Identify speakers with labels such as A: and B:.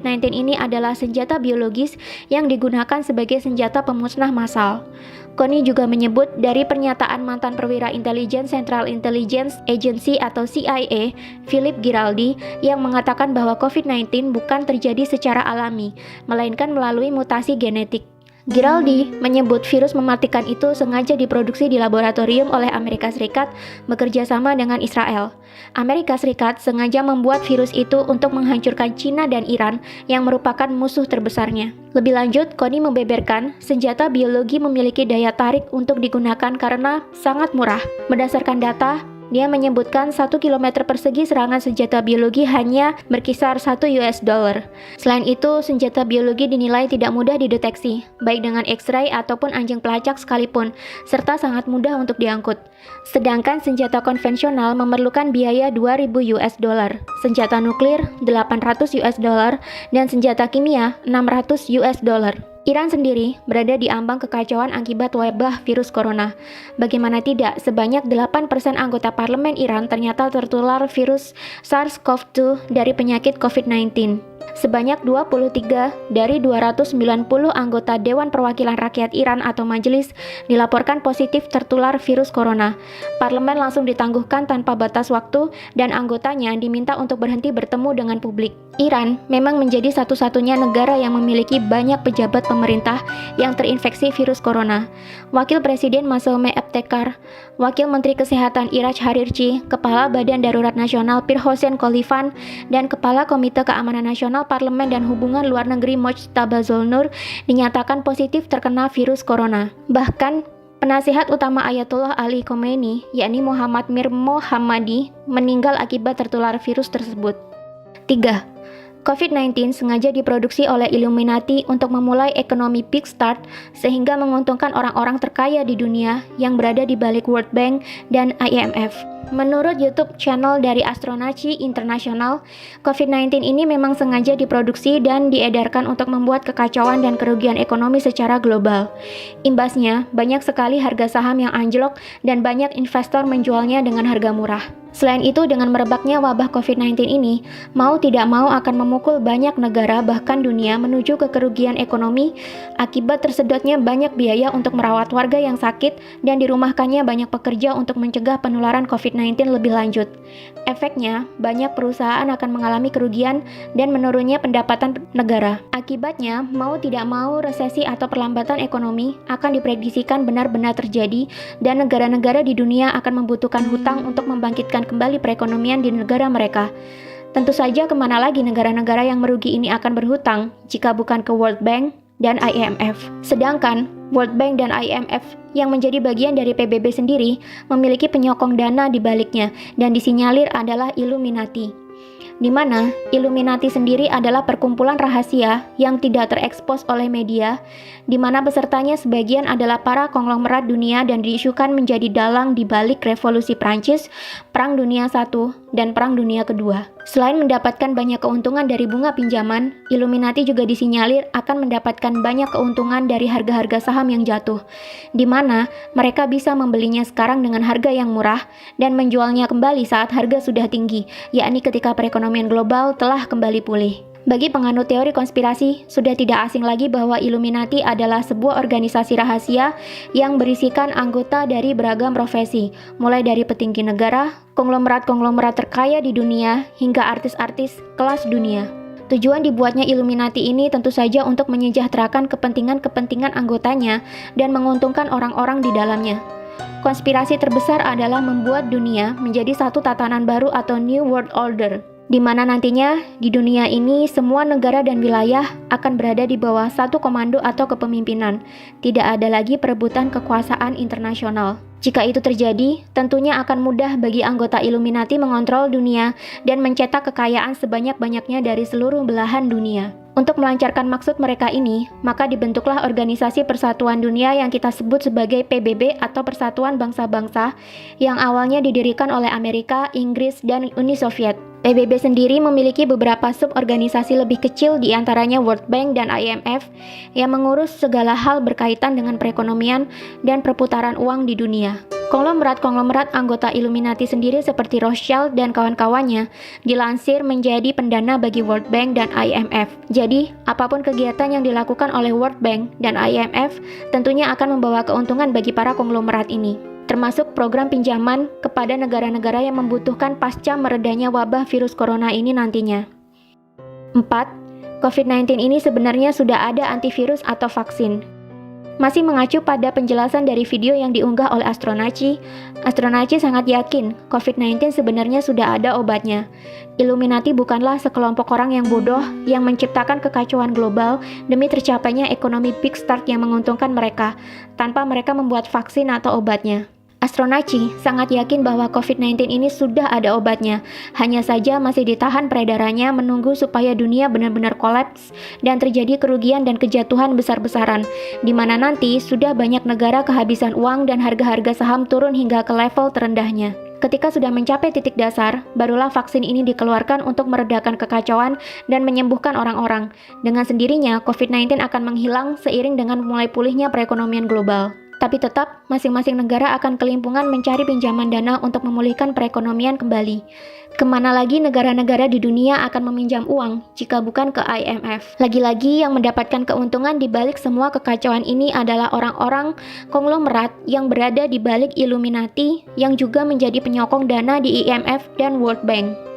A: COVID-19 ini adalah senjata biologis yang digunakan sebagai senjata pemusnah massal. Kony juga menyebut dari pernyataan mantan perwira intelijen Central Intelligence Agency atau CIA, Philip Giraldi, yang mengatakan bahwa COVID-19 bukan terjadi secara alami, melainkan melalui mutasi genetik. Giraldi menyebut virus mematikan itu sengaja diproduksi di laboratorium oleh Amerika Serikat bekerja sama dengan Israel. Amerika Serikat sengaja membuat virus itu untuk menghancurkan China dan Iran yang merupakan musuh terbesarnya. Lebih lanjut, Kony membeberkan senjata biologi memiliki daya tarik untuk digunakan karena sangat murah. Berdasarkan data, dia menyebutkan 1 km persegi serangan senjata biologi hanya berkisar $1. Selain itu, senjata biologi dinilai tidak mudah dideteksi, baik dengan X-ray ataupun anjing pelacak sekalipun, serta sangat mudah untuk diangkut. Sedangkan senjata konvensional memerlukan biaya $2.000, senjata nuklir $800, dan senjata kimia $600. Iran sendiri berada di ambang kekacauan akibat wabah virus corona. Bagaimana tidak, sebanyak 8% anggota parlemen Iran ternyata tertular virus SARS-CoV-2 dari penyakit COVID-19. Sebanyak 23 dari 290 anggota Dewan Perwakilan Rakyat Iran atau majelis dilaporkan positif tertular virus corona. Parlemen langsung ditangguhkan tanpa batas waktu dan anggotanya diminta untuk berhenti bertemu dengan publik. Iran memang menjadi satu-satunya negara yang memiliki banyak pejabat pemerintah yang terinfeksi virus corona. Wakil Presiden Massoumeh Ebtekar, Wakil Menteri Kesehatan Iraj Harirchi, Kepala Badan Darurat Nasional Pir Hossein Khalifan, dan Kepala Komite Keamanan Nasional Parlemen dan Hubungan Luar Negeri Mojtaba Zolnur dinyatakan positif terkena virus corona. Bahkan, penasihat utama Ayatollah Ali Khomeini, yakni Muhammad Mir Mohammadi, meninggal akibat tertular virus tersebut. 3. COVID-19 sengaja diproduksi oleh Illuminati untuk memulai ekonomi big start sehingga menguntungkan orang-orang terkaya di dunia yang berada di balik World Bank dan IMF. Menurut YouTube channel dari Astronaci International, COVID-19 ini memang sengaja diproduksi dan diedarkan untuk membuat kekacauan dan kerugian ekonomi secara global. Imbasnya, banyak sekali harga saham yang anjlok dan banyak investor menjualnya dengan harga murah. Selain itu, dengan merebaknya wabah COVID-19 ini, mau tidak mau akan memukul banyak negara bahkan dunia menuju ke kerugian ekonomi akibat tersedotnya banyak biaya untuk merawat warga yang sakit dan dirumahkannya banyak pekerja untuk mencegah penularan COVID-19 lebih lanjut. Efeknya, banyak perusahaan akan mengalami kerugian dan menurunnya pendapatan negara. Akibatnya, mau tidak mau resesi atau perlambatan ekonomi akan diprediksikan benar-benar terjadi dan negara-negara di dunia akan membutuhkan hutang untuk membangkitkan kembali perekonomian di negara mereka. Tentu saja kemana lagi negara-negara yang merugi ini akan berhutang jika bukan ke World Bank dan IMF. Sedangkan World Bank dan IMF yang menjadi bagian dari PBB sendiri memiliki penyokong dana di baliknya dan disinyalir adalah Illuminati. Di mana Illuminati sendiri adalah perkumpulan rahasia yang tidak terekspos oleh media, di mana pesertanya sebagian adalah para konglomerat dunia dan diisukan menjadi dalang di balik revolusi Prancis, Perang Dunia I, dan Perang Dunia Kedua. Selain mendapatkan banyak keuntungan dari bunga pinjaman, Illuminati juga disinyalir akan mendapatkan banyak keuntungan dari harga-harga saham yang jatuh, di mana mereka bisa membelinya sekarang dengan harga yang murah dan menjualnya kembali saat harga sudah tinggi, yakni ketika perekonomian global telah kembali pulih. Bagi penganut teori konspirasi, sudah tidak asing lagi bahwa Illuminati adalah sebuah organisasi rahasia yang berisikan anggota dari beragam profesi, mulai dari petinggi negara, konglomerat-konglomerat terkaya di dunia, hingga artis-artis kelas dunia. Tujuan dibuatnya Illuminati ini tentu saja untuk menyejahterakan kepentingan-kepentingan anggotanya dan menguntungkan orang-orang di dalamnya. Konspirasi terbesar adalah membuat dunia menjadi satu tatanan baru atau New World Order, di mana nantinya di dunia ini semua negara dan wilayah akan berada di bawah satu komando atau kepemimpinan. Tidak ada lagi perebutan kekuasaan internasional. Jika itu terjadi, tentunya akan mudah bagi anggota Illuminati mengontrol dunia dan mencetak kekayaan sebanyak-banyaknya dari seluruh belahan dunia. Untuk melancarkan maksud mereka ini, maka dibentuklah Organisasi Persatuan Dunia yang kita sebut sebagai PBB atau Persatuan Bangsa-Bangsa yang awalnya didirikan oleh Amerika, Inggris, dan Uni Soviet. PBB sendiri memiliki beberapa suborganisasi lebih kecil, di antaranya World Bank dan IMF, yang mengurus segala hal berkaitan dengan perekonomian dan perputaran uang di dunia. Konglomerat-konglomerat anggota Illuminati sendiri seperti Rothschild dan kawan-kawannya dilansir menjadi pendana bagi World Bank dan IMF. Jadi, apapun kegiatan yang dilakukan oleh World Bank dan IMF tentunya akan membawa keuntungan bagi para konglomerat ini, termasuk program pinjaman kepada negara-negara yang membutuhkan pasca meredanya wabah virus corona ini nantinya. 4. COVID-19 ini sebenarnya sudah ada antivirus atau vaksin. Masih mengacu pada penjelasan dari video yang diunggah oleh Astronaci sangat yakin COVID-19 sebenarnya sudah ada obatnya. Illuminati bukanlah sekelompok orang yang bodoh yang menciptakan kekacauan global demi tercapainya ekonomi big start yang menguntungkan mereka, tanpa mereka membuat vaksin atau obatnya. Astronaci sangat yakin bahwa COVID-19 ini sudah ada obatnya, hanya saja masih ditahan peredarannya menunggu supaya dunia benar-benar kolaps dan terjadi kerugian dan kejatuhan besar-besaran, di mana nanti sudah banyak negara kehabisan uang dan harga-harga saham turun hingga ke level terendahnya. Ketika sudah mencapai titik dasar, barulah vaksin ini dikeluarkan untuk meredakan kekacauan dan menyembuhkan orang-orang. Dengan sendirinya, COVID-19 akan menghilang seiring dengan mulai pulihnya perekonomian global. Tapi tetap, masing-masing negara akan kelimpungan mencari pinjaman dana untuk memulihkan perekonomian kembali. Kemana lagi negara-negara di dunia akan meminjam uang jika bukan ke IMF? Lagi-lagi yang mendapatkan keuntungan di balik semua kekacauan ini adalah orang-orang konglomerat yang berada di balik Illuminati yang juga menjadi penyokong dana di IMF dan World Bank.